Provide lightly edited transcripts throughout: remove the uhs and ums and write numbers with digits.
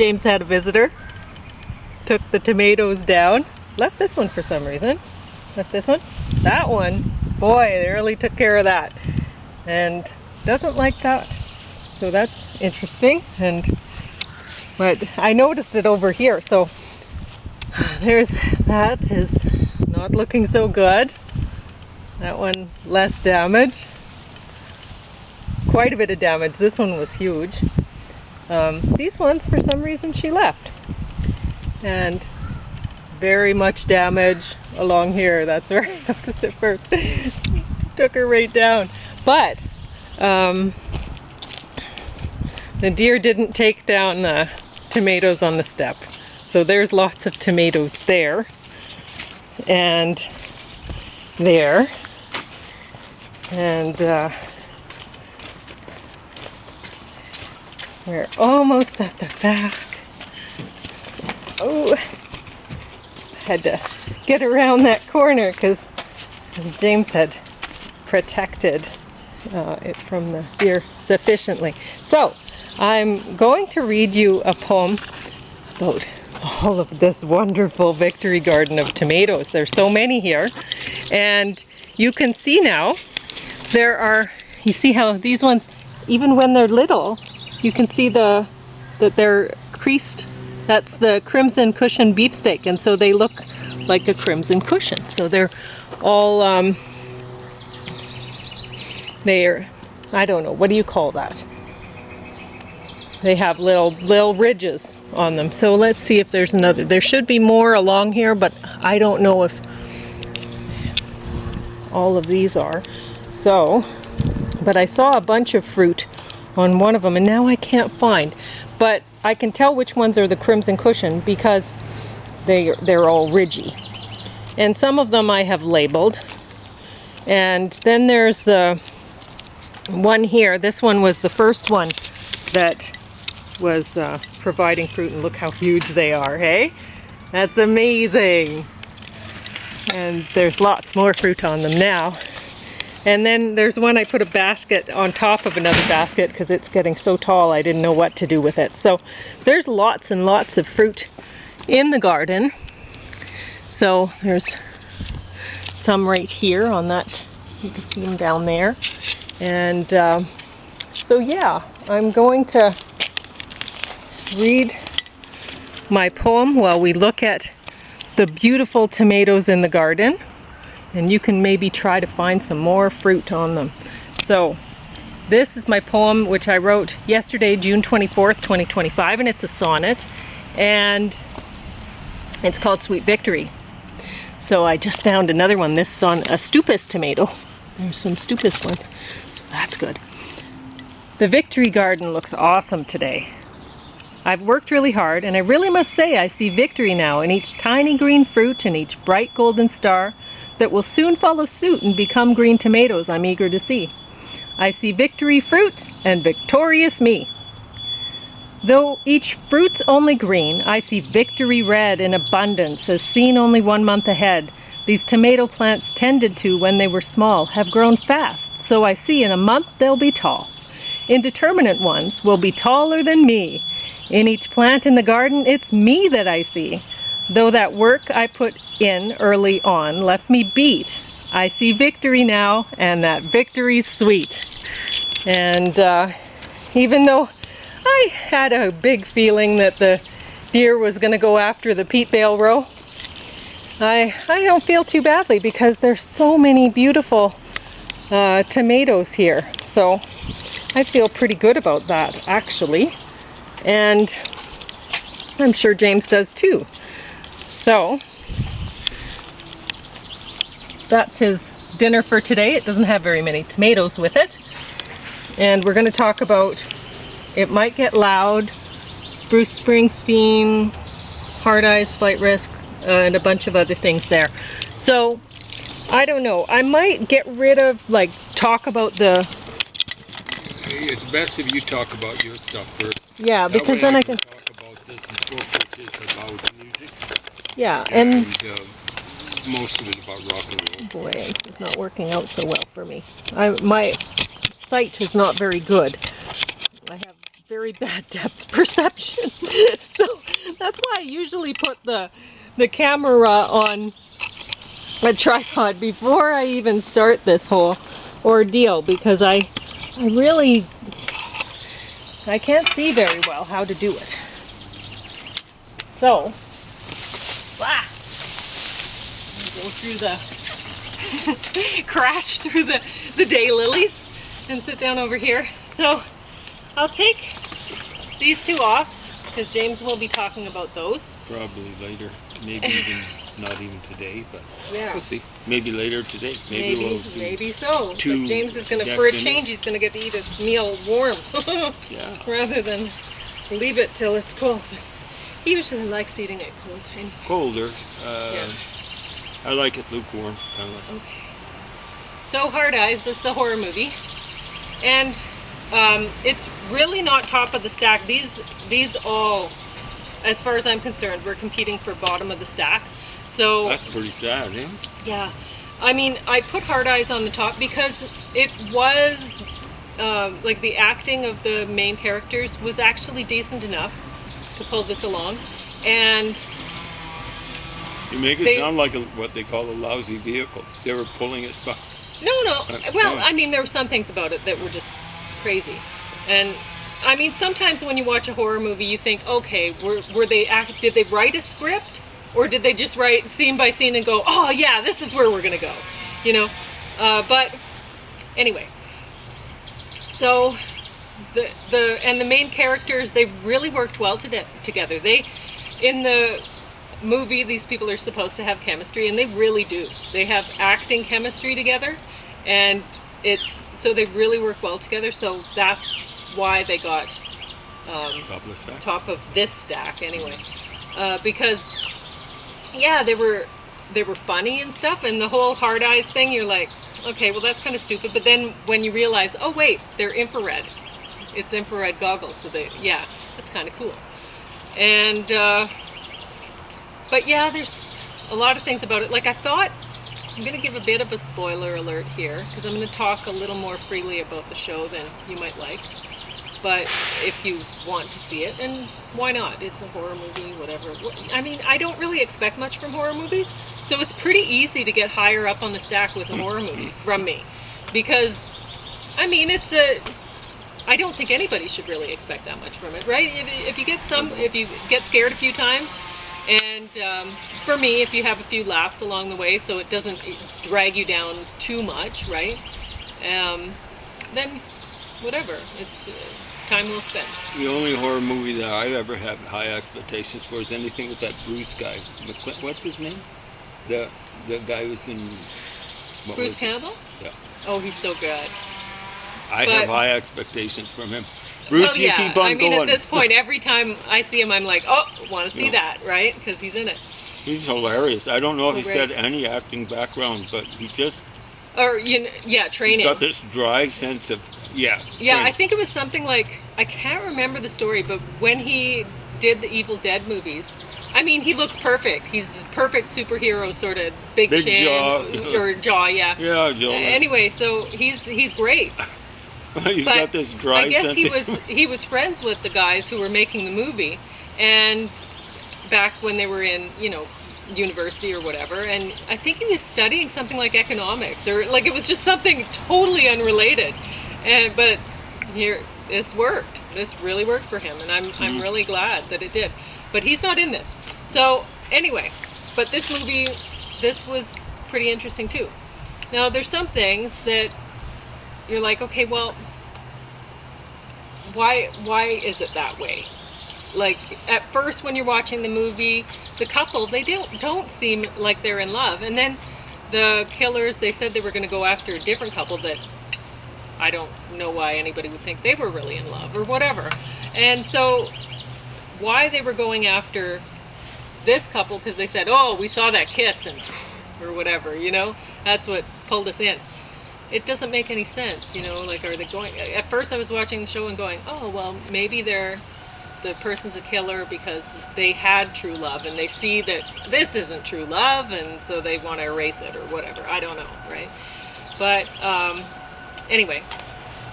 James had a visitor, took the tomatoes down, left this one for some reason, left this one, that one, boy, they really took care of that, and doesn't like that, so that's interesting. But I noticed it over here, so that is not looking so good. That one less damage, quite a bit of damage. This one was huge. These ones, for some reason, she left, and very much damage along here. That's where I noticed it first. Took her right down, but the deer didn't take down the tomatoes on the step, so there's lots of tomatoes there and there, and we're almost at the back. Oh, had to get around that corner because James had protected it from the deer sufficiently. So I'm going to read you a poem about all of this wonderful victory garden of tomatoes. There's so many here, and you can see now there are, you see how these ones, even when they're little, you can see that they're creased. That's the crimson cushion beefsteak, and so they look like a crimson cushion. So they're all they're, I don't know, what do you call that? They have little ridges on them. So let's see if there's another. There should be more along here, but I don't know if all of these are. So, but I saw a bunch of fruit on one of them, and now I can't find. But I can tell which ones are the crimson cushion because they're all ridgy. And some of them I have labeled. And then there's the one here. This one was the first one that was providing fruit, and look how huge they are, hey? That's amazing. And there's lots more fruit on them now. And then there's one I put a basket on top of another basket because it's getting so tall I didn't know what to do with it. So there's lots and lots of fruit in the garden. So there's some right here on that, you can see them down there. And so yeah, I'm going to read my poem while we look at the beautiful tomatoes in the garden. And you can maybe try to find some more fruit on them. So this is my poem, which I wrote yesterday, June 24th, 2025, and it's a sonnet, and it's called Sweet Victory. So I just found another one. This is on a stupus tomato. There's some stupus ones, so that's good. The victory garden looks awesome today. I've worked really hard, and I really must say I see victory now in each tiny green fruit and each bright golden star that will soon follow suit and become green tomatoes I'm eager to see. I see victory fruit and victorious me. Though each fruit's only green, I see victory red in abundance as seen only 1 month ahead. These tomato plants tended to when they were small have grown fast, so I see in a month they'll be tall. Indeterminate ones will be taller than me. In each plant in the garden, it's me that I see. Though that work I put in early on left me beat, I see victory now, and that victory's sweet. And even though I had a big feeling that the deer was going to go after the peat bale row, I don't feel too badly because there's so many beautiful tomatoes here. So I feel pretty good about that, actually. And I'm sure James does too. So that's his dinner for today. It doesn't have very many tomatoes with it. And we're going to talk about It Might Get Loud, Bruce Springsteen, Hard Eyes, Flight Risk, and a bunch of other things there. So I don't know. I might get rid of, like, talk about the... It's best if you talk about your stuff first. Yeah, because then I can talk about this book, which is about music. Yeah, and most of it about rock and roll. Boy, this is not working out so well for me. My sight is not very good. I have very bad depth perception. I usually put the camera on a tripod before I even start this whole ordeal because I really can't see very well how to do it. So, go through the crash through the daylilies and sit down over here. So I'll take these two off because James will be talking about those. Probably later. Maybe even not even today, but Yeah. we'll see. Maybe later today. Maybe we'll do maybe so. But two James is gonna, deck for a dinners. change, he's gonna get to eat his meal warm Yeah. rather than leave it till it's cold. But he usually likes eating it cold. And, Colder. yeah. I like it lukewarm, kind of like. Okay. So Hard Eyes, this is a horror movie, and it's really not top of the stack. These all, as far as I'm concerned, were competing for bottom of the stack. So That's pretty sad, eh? yeah, I mean, I put Hard Eyes on the top because it was like the acting of the main characters was actually decent enough to pull this along, and You make it sound like what they call a lousy vehicle. They were pulling it back. no, well, yeah. I mean, there were some things about it that were just crazy, and I mean, sometimes when you watch a horror movie, you think, okay, did they write a script, or did they just write scene by scene and go, oh yeah, this is where we're gonna go, you know? But anyway, so the main characters, they really worked well together. In the movie, these people are supposed to have chemistry, and they really do. They have acting chemistry together, and so they really work well together. So that's why they got top of this stack anyway, because yeah, they were funny and stuff, and the whole Hard Eyes thing, you're like, okay, well that's kind of stupid, but then when you realize, oh wait, they're infrared, it's infrared goggles, so that's kind of cool. And but yeah, there's a lot of things about it. Like, I thought, I'm going to give a bit of a spoiler alert here, because I'm going to talk a little more freely about the show than you might like. But if you want to see it, and why not? It's a horror movie, whatever. I mean, I don't really expect much from horror movies, so it's pretty easy to get higher up on the stack with a horror movie from me. Because, I mean, I don't think anybody should really expect that much from it, right? If you get scared a few times, and for me, if you have a few laughs along the way, so it doesn't drag you down too much, right? Then whatever, it's time well spent. The only horror movie that I ever had high expectations for is anything with that Bruce guy. What's his name? The guy who's in... Bruce Campbell? Yeah. Oh, he's so good. I have high expectations from him. Bruce, well, yeah. you keep on going. I mean, at this point, every time I see him, I'm like, oh, want to see that, right? Because he's in it. He's hilarious. I don't know if he great. said any acting background, but he just... Or, training. Got this dry sense of, Yeah, training. I think it was something like, I can't remember the story, but when he did the Evil Dead movies, I mean, he looks perfect. He's a perfect superhero, sort of big chin. Jaw. Or jaw, yeah. Yeah, jaw. Anyway, so he's great. He's got this dry sense. I guess he was friends with the guys who were making the movie, and back when they were in, university or whatever, and I think he was studying something like economics, or like it was just something totally unrelated. But this worked. This really worked for him, and I'm really glad that it did. But he's not in this. So anyway, but this movie, this was pretty interesting too. Now there's some things that you're like, okay, well, why is it that way? Like, at first when you're watching the movie, the couple, they don't seem like they're in love, and then the killers, they said they were going to go after a different couple that I don't know why anybody would think they were really in love or whatever. And so why they were going after this couple, because they said, oh, we saw that kiss and or whatever, that's what pulled us in. It doesn't make any sense, like, are they going... At first I was watching the show and going, oh, well, maybe the person's a killer because they had true love and they see that this isn't true love, and so they want to erase it or whatever. I don't know, right? But anyway,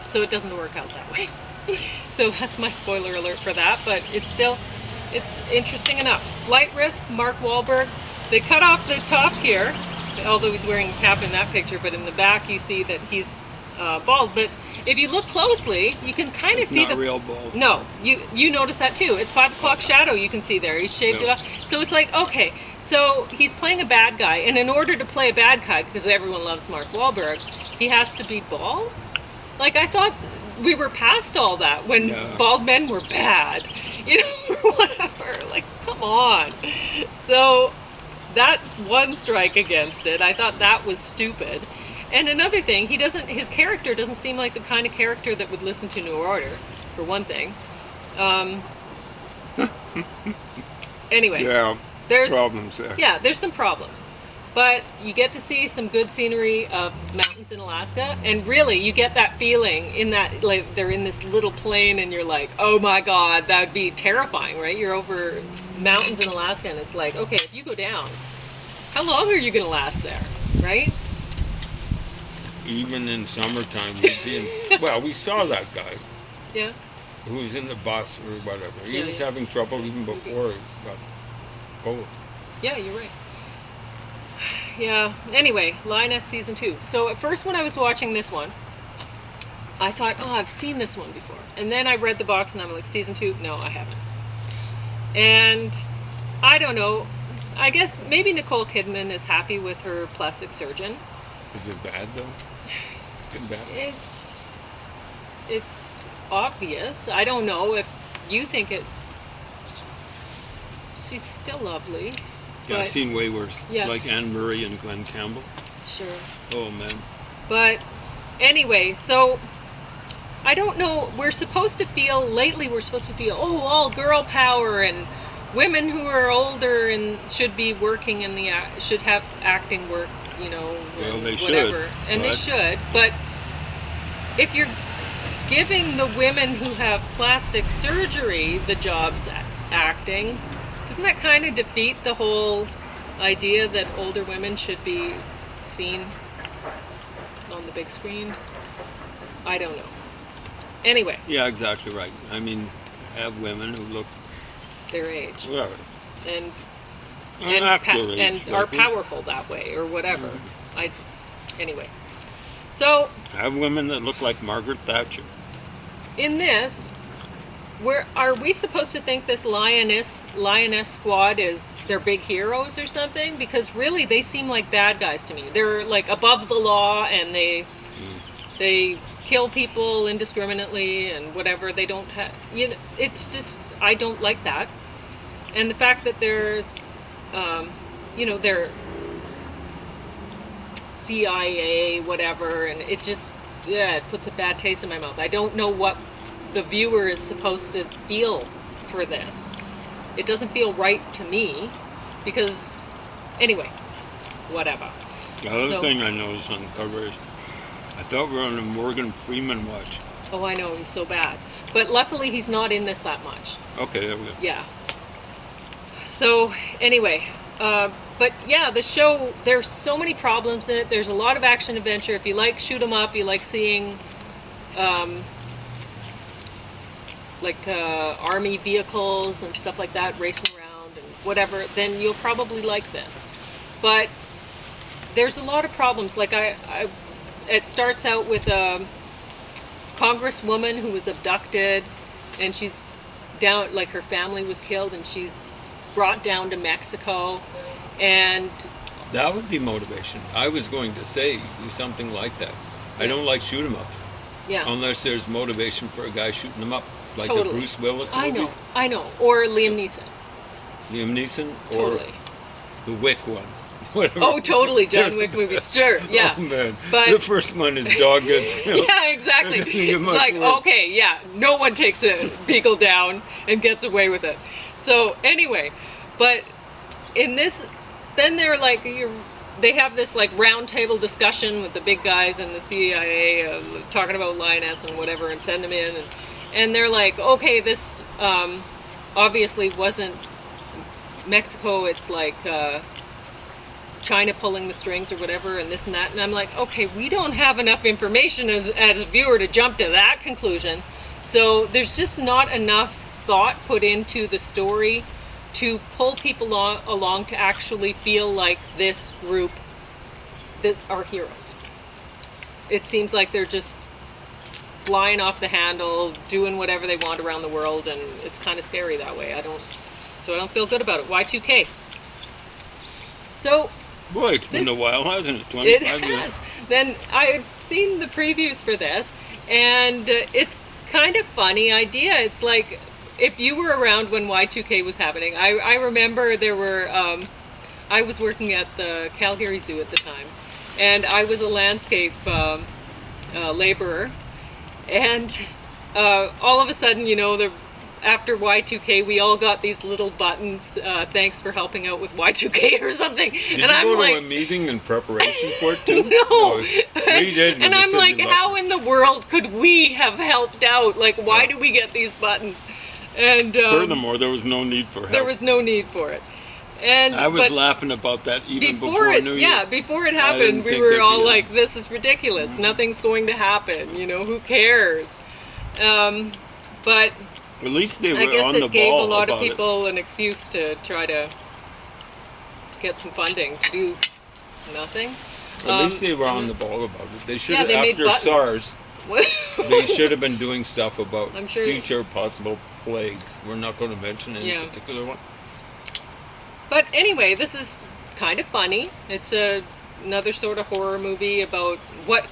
so it doesn't work out that way. So that's my spoiler alert for that, but it's still it's interesting enough. Flight Risk, Mark Wahlberg. They cut off the top here, although he's wearing a cap in that picture, but in the back you see that he's bald. But if you look closely, you can kind of see not real bald. No, you notice that too. It's 5 o'clock shadow you can see there. He's shaved it off. So it's like, okay, so he's playing a bad guy, and in order to play a bad guy, because everyone loves Mark Wahlberg, he has to be bald? Like, I thought we were past all that when bald men were bad, you know, or whatever. Like, come on. So that's one strike against it. I thought that was stupid. And another thing, his character doesn't seem like the kind of character that would listen to New Order, for one thing. Anyway. Yeah. There's problems there. Yeah, there's some problems. But you get to see some good scenery of mountains in Alaska, and really you get that feeling in that, like, they're in this little plane and you're like, oh my god, that would be terrifying, right? You're over mountains in Alaska and it's like, okay, if you go down, how long are you going to last there, right? Even in summertime, we'd be in, well, we saw that guy. Yeah. Who was in the bus or whatever. He Yeah, was yeah. having trouble even before he got cold. Yeah, you're right. Yeah, anyway, Lioness season 2. So at first when I was watching this one, I thought, oh, I've seen this one before. And then I read the box and I'm like, season 2? No, I haven't. And I don't know, I guess maybe Nicole Kidman is happy with her plastic surgeon. Is it bad though? Good bad? It's obvious. I don't know if you think it. She's still lovely. Yeah, I've seen way worse. Yeah. Like Anne Murray and Glenn Campbell. Sure. Oh man. But anyway, so I don't know. We're supposed to feel oh, all girl power and women who are older and should be working in should have acting work, you know, well, they whatever. should, and they should. But if you're giving the women who have plastic surgery the jobs acting, doesn't that kind of defeat the whole idea that older women should be seen on the big screen? I don't know. Anyway. Yeah, exactly right. I mean, have women who look their age. Right. And age, are powerful that way or whatever. Anyway. So have women that look like Margaret Thatcher. In this, are we supposed to think this Lioness squad they're big heroes or something? Because really they seem like bad guys to me. They're like above the law and they kill people indiscriminately and whatever. They don't have, you know, it's just, I don't like that. And the fact that there's you know, they're CIA whatever, and it just, it puts a bad taste in my mouth. I don't know what the viewer is supposed to feel for this. It doesn't feel right to me because, anyway, whatever. The other thing I noticed on the cover is I thought we were on a Morgan Freeman watch. Oh, I know, he's so bad. But luckily he's not in this that much. Okay, there we go. Yeah. So, anyway, but yeah, the show, there's so many problems in it. There's a lot of action adventure. If you like shoot 'em up, you like seeing army vehicles and stuff like that racing around and whatever, then you'll probably like this. But there's a lot of problems. Like it starts out with a congresswoman who was abducted, and she's down, like her family was killed, and she's brought down to Mexico, and that would be motivation. I was going to say something like that. Yeah. I don't like shoot 'em ups. Yeah. Unless there's motivation for a guy shooting them up, like totally. the Bruce Willis movies. I know. Or Liam Neeson. Liam Neeson, totally. Or the Wick ones. Whatever. Oh, totally, John Wick movies. Sure, yeah. Oh man, but the first one is dog gets killed. Yeah, exactly. It's like, worse. Okay, yeah, no one takes a beagle down and gets away with it. So anyway, but in this, then they're like, they have this like round table discussion with the big guys and the CIA talking about Lioness and whatever, and send them in, and they're like, okay, this obviously wasn't Mexico, it's like China pulling the strings or whatever, and this and that, and I'm like, okay, we don't have enough information as a viewer to jump to that conclusion. So there's just not enough thought put into the story to pull people along to actually feel like this group that are heroes. It seems like they're just flying off the handle, doing whatever they want around the world, and it's kind of scary that way. I don't feel good about it. Y2K. So Boy, it's been a while, hasn't it? 25 it years. has. Then I've seen the previews for this, and it's kind of funny idea. It's like if you were around when Y2K was happening. I remember there were. I was working at the Calgary Zoo at the time, and I was a landscape laborer, and all of a sudden, after Y2K, we all got these little buttons, thanks for helping out with Y2K or something. Did and you I'm go like, to a meeting in preparation for it too? no. We did. And I'm like, how in the world could we have helped out? Like, why do we get these buttons? And furthermore, there was no need for help. there was no need for it. And I was laughing about that even before I knew you. Yeah, before it happened, we were all like, this is ridiculous. Mm-hmm. Nothing's going to happen. Who cares? But at least they were I guess on it the gave a ball lot of about people an excuse to try to get some funding to do nothing. At least they were on the ball about it. They should have, they after SARS, they should have been doing stuff about future possible plagues. We're not going to mention any particular one. But anyway, this is kind of funny. It's another sort of horror movie about what,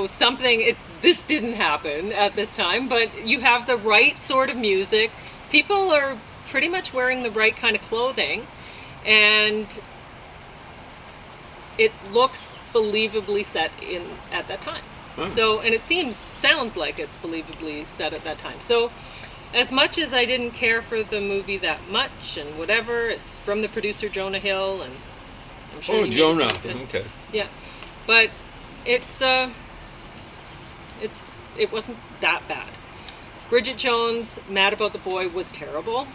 something, this didn't happen at this time, but you have the right sort of music. People are pretty much wearing the right kind of clothing, and it looks believably set at that time. So, and it sounds like it's believably set at that time. So, as much as I didn't care for the movie that much and whatever, it's from the producer Jonah Hill, and I'm sure Jonah. Okay. Yeah. But it wasn't that bad. Bridget Jones Mad About the Boy was terrible.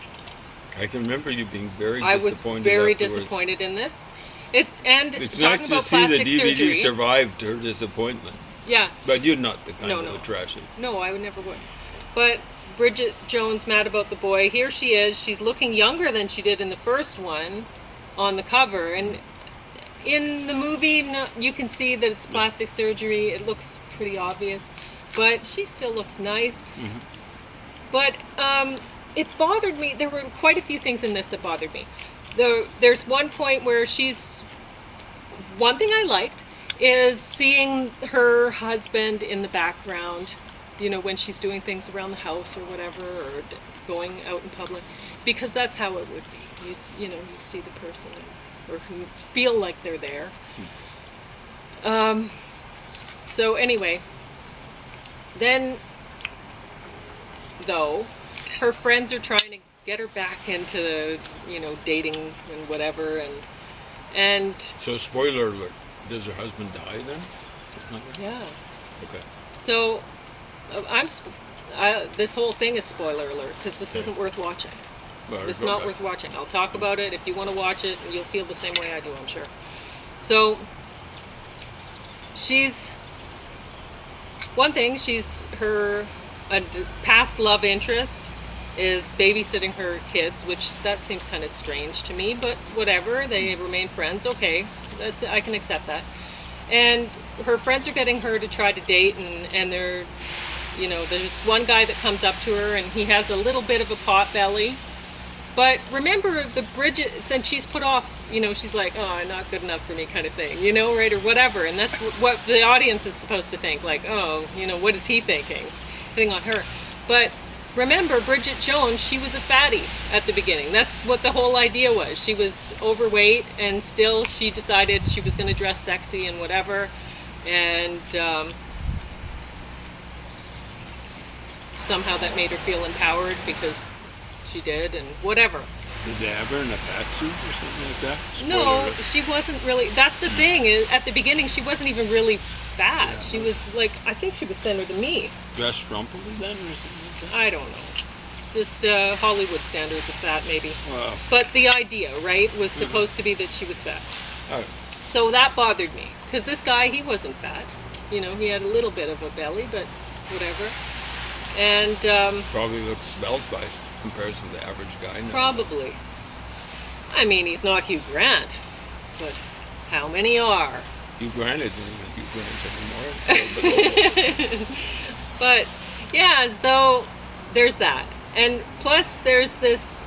I can remember you being very disappointed. I was very disappointed in this. It's nice to see the DVD surgery. survived her disappointment. Yeah. But you're not the kind of a trashy. No, I would never would. But Bridget Jones Mad About the Boy, here she is. She's looking younger than she did in the first one on the cover. And in the movie, you can see that it's plastic surgery. It looks pretty obvious. But she still looks nice. Mm-hmm. But it bothered me. There were quite a few things in this that bothered me. There's one point where one thing I liked is seeing her husband in the background, when she's doing things around the house or whatever, or going out in public, because that's how it would be. You see the person, or who feel like they're there. So anyway, then, though, her friends are trying to get her back into, dating and whatever, and. So spoiler alert: does her husband die then? Yeah. Okay. So, this whole thing is spoiler alert, because this isn't worth watching. It's not worth watching. I'll talk about it if you want to watch it, and you'll feel the same way I do, I'm sure. So, her past love interest is babysitting her kids, which that seems kind of strange to me, but whatever, they remain friends. Okay, I can accept that. And her friends are getting her to try to date, and they're, there's one guy that comes up to her, and he has a little bit of a pot belly. But remember, the Bridget, since she's put off, she's like, oh, not good enough for me kind of thing, right, or whatever. And that's what the audience is supposed to think, like, oh, what is he thinking? Hitting on her. But remember, Bridget Jones, she was a fatty at the beginning. That's what the whole idea was. She was overweight, and still she decided she was going to dress sexy and whatever. And somehow that made her feel empowered because she did, and whatever. Did they have her in a fat suit or something like that? No, she wasn't really. That's the thing. At the beginning, she wasn't even really fat. Yeah. She was like, I think she was thinner than me. Dressed frumpily then or something like that? I don't know. Just Hollywood standards of fat, maybe. Wow. But the idea, right, was supposed to be that she was fat. All right. So that bothered me. Because this guy, he wasn't fat. He had a little bit of a belly, but whatever. And probably looked svelte by comparison with the average guy. No. Probably. I mean, he's not Hugh Grant, but how many are? Hugh Grant isn't even Hugh Grant anymore. But yeah, so there's that. And plus there's this,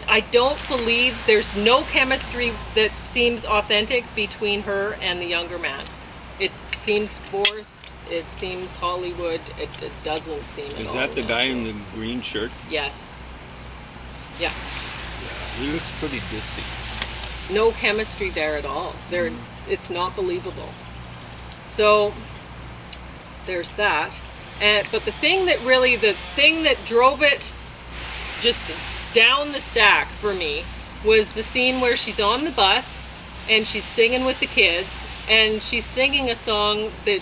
I don't believe there's no chemistry that seems authentic between her and the younger man. It seems forced, it seems Hollywood, it doesn't seem at all Is that the guy in natural. the green shirt? Yes. Yeah. Yeah, he looks pretty ditzy. No chemistry there at all. It's not believable. So there's that. But the thing that drove it just down the stack for me was the scene where she's on the bus and she's singing with the kids, and she's singing a song that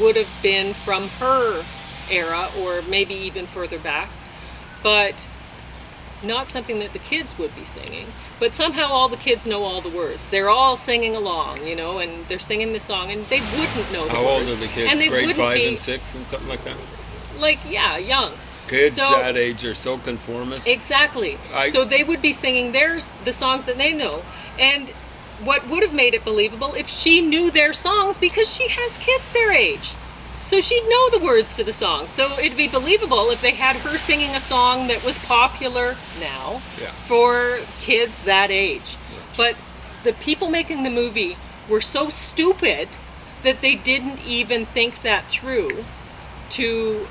would have been from her era or maybe even further back, but not something that the kids would be singing. But somehow all the kids know all the words. They're all singing along, you know, and they're singing the song, and they wouldn't know the How words. old are the kids? And they Grade wouldn't 5 be, and 6 and something like that? like, yeah, young. Kids So- that age are so conformist. Exactly. So they would be singing the songs that they know. And what would have made it believable if she knew their songs, because she has kids their age. So she'd know the words to the song. So it'd be believable if they had her singing a song that was popular now for kids that age. But the people making the movie were so stupid that they didn't even think that through to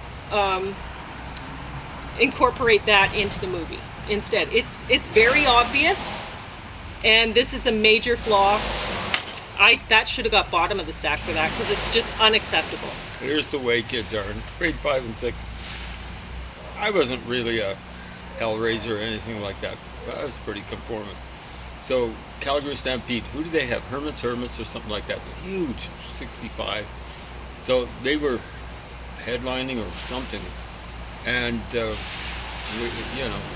incorporate that into the movie. Instead, it's very obvious, and this is a major flaw. That should have got bottom of the stack for that, because it's just unacceptable. Here's the way kids are in grade 5 and 6. I wasn't really a Hellraiser or anything like that, but I was pretty conformist. So Calgary Stampede, who do they have? Hermits or something like that. Huge, 65. So they were headlining or something, and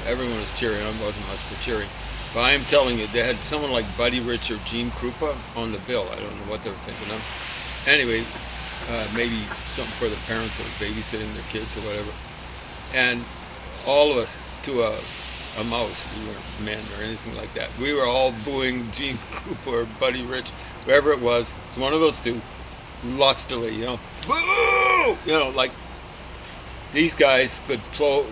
everyone was cheering. I wasn't much for cheering, but I am telling you, they had someone like Buddy Rich or Gene Krupa on the bill. I don't know what they were thinking of. Anyway, maybe something for the parents that were babysitting their kids or whatever. And all of us, to a mouse, we weren't men or anything like that. We were all booing Gene Krupa or Buddy Rich, whoever it was. It's one of those two, lustily, boo! Like these guys could blow,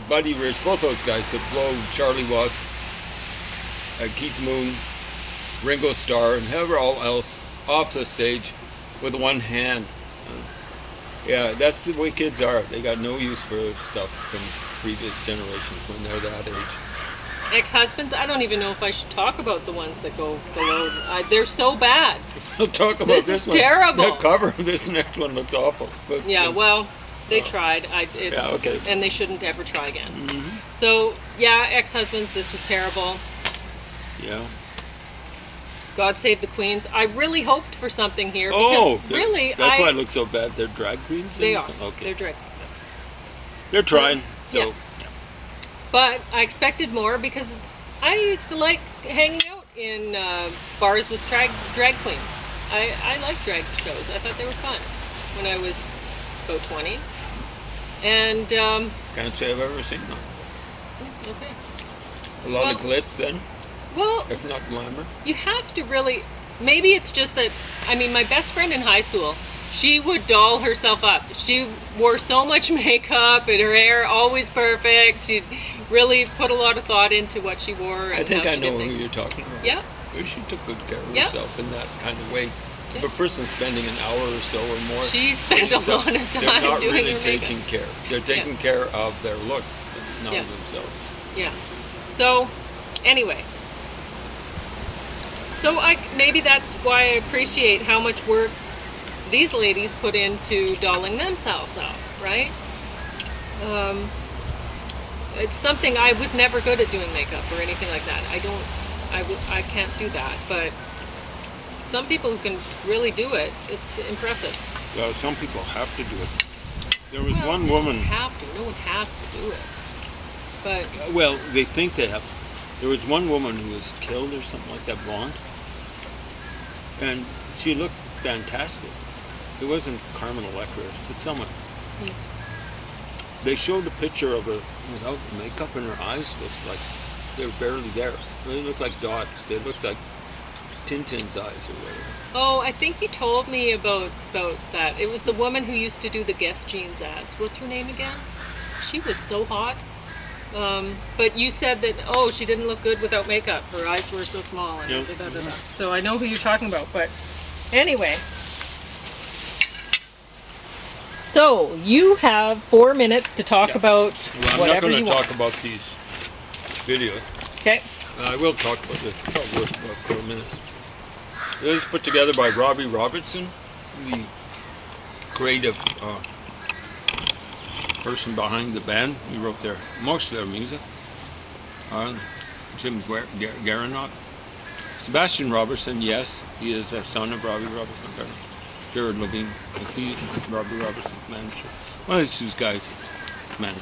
Buddy Rich, both those guys could blow Charlie Watts, Keith Moon, Ringo Starr, and whoever all else off the stage with one hand. Yeah, that's the way kids are. They got no use for stuff from previous generations when they're that age. Ex-husbands, I don't even know if I should talk about the ones that go below. They're so bad. We'll talk about This this is one. terrible. The cover of this next one looks awful. But, Yeah, well, they tried. Yeah, okay. And they shouldn't ever try again. Mhm. So, yeah, ex-husbands, this was terrible. Yeah. God Save the Queens. I really hoped for something here, Oh, because really, that's why it looks so bad. They're drag queens? They are. Okay. They're drag. They're trying, so. Yeah. But I expected more, because I used to like hanging out in bars with drag queens. I like drag shows. I thought they were fun when I was about 20. And, Can't say I've ever seen them. okay. A lot of Well- glitz then, Well, if not glamour. you have to really, maybe it's just that, I mean, my best friend in high school, she would doll herself up. She wore so much makeup and her hair always perfect. She'd really put a lot of thought into what she wore. And I think how I she did know who things. you're talking about. Yeah. She took good care of Yeah. herself in that kind of way. If Yeah. a person's spending an hour or so or more, She spent a lot of time they're not doing really her taking makeup. care. They're taking care of their looks, not Yeah. of themselves. Yeah. So, anyway. So maybe that's why I appreciate how much work these ladies put into dolling themselves up, right? It's something, I was never good at doing makeup or anything like that. I can't do that, but some people who can really do it, it's impressive. Well, some people have to do it. There was Well, one they woman. don't have to. No one has to do it. But Well, they think they have. There was one woman who was killed or something like that, blonde, and she looked fantastic. It wasn't Carmen Electra, but someone. they showed a picture of her without makeup, and her eyes looked like they were barely there. They looked like dots. They looked like Tintin's eyes or whatever. Oh, I think you told me about that. It was the woman who used to do the Guess Jeans ads. What's her name again? She was so hot. But you said that, oh, she didn't look good without makeup. Her eyes were so small. And Yep. da-da-da-da. So I know who you're talking about. But anyway. So you have 4 minutes to talk about Well, I'm not whatever going you to want. talk about these videos. Okay. I will talk about this for a minute. This is put together by Robbie Robertson, the creative person behind the band. He wrote most of their music. Jim Garanot. Sebastian Robertson, yes, he is the son of Robbie Robertson. Jared Levine, is he Robbie Robertson's manager? One of these two guys is manager.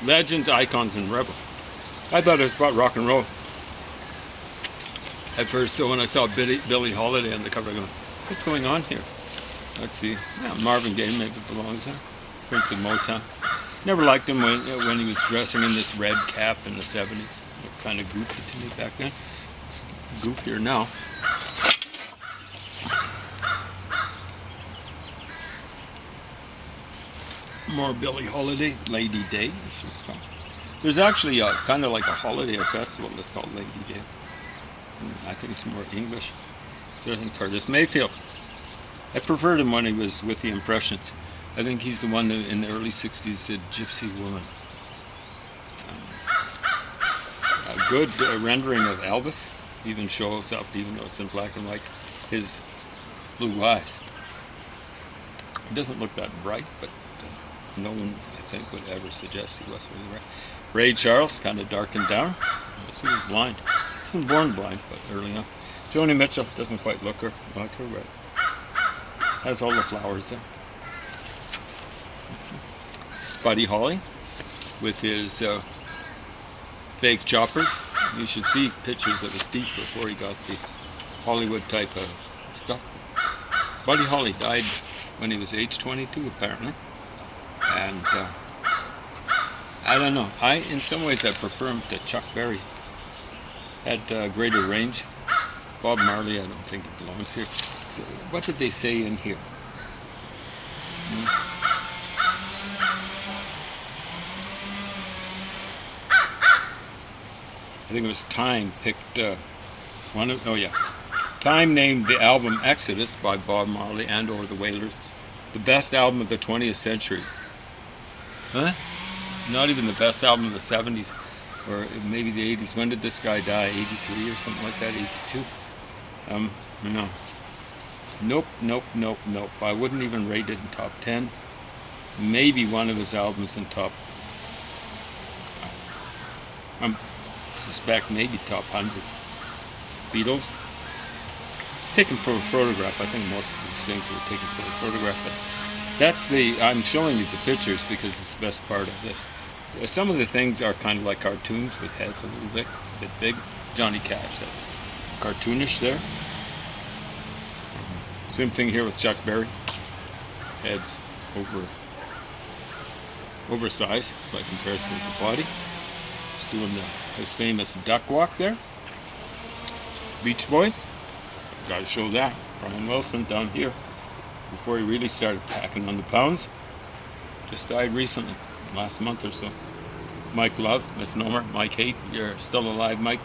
Legends, icons, and rebel. I thought it was about rock and roll at first, so when I saw Billie Holiday on the cover, I go, what's going on here? Let's see. Yeah, Marvin Gaye maybe belongs there. Prince of Motown. Never liked him when he was dressing in this red cap in the 70s. Looked kind of goofy to me back then. It's goofier now. More Billie Holiday, Lady Day. There's actually kind of like a holiday or festival that's called Lady Day. I think it's more English. So I think Curtis Mayfield. I preferred him when he was with the Impressions. I think he's the one that in the early 60s did Gypsy Woman. A good rendering of Elvis. Even shows up, even though it's in black and white, his blue eyes. He doesn't look that bright, but no one, I think, would ever suggest he was really bright. Ray Charles, kind of darkened down. He was blind. He wasn't born blind, but early enough. Joni Mitchell doesn't quite look like her, but has all the flowers there. Buddy Holly with his fake choppers. You should see pictures of his teeth before he got the Hollywood type of stuff. Buddy Holly died when he was age 22, apparently. And I don't know. In some ways, I prefer him to Chuck Berry. Had greater range. Bob Marley, I don't think he belongs here. So, what did they say in here? I think it was Time picked Time named the album Exodus by Bob Marley and or the Wailers the best album of the 20th century. Huh? Not even the best album of the 70s or maybe the 80s. When did this guy die? 83 or something like that? 82? No. Nope. I wouldn't even rate it in top 10. Maybe one of his albums in top, I suspect maybe top 100. Beatles. Taken for a photograph. I think most of these things were taken for a photograph. But I'm showing you the pictures because it's the best part of this. Some of the things are kind of like cartoons with heads a little bit big. Johnny Cash, that's cartoonish there. Same thing here with Chuck Berry. Heads oversized by comparison with the body. He's doing his famous duck walk there. Beach Boys. Got to show that. Brian Wilson down here before he really started packing on the pounds. Just died recently, last month or so. Mike Love, misnomer. Mike Hate, you're still alive, Mike.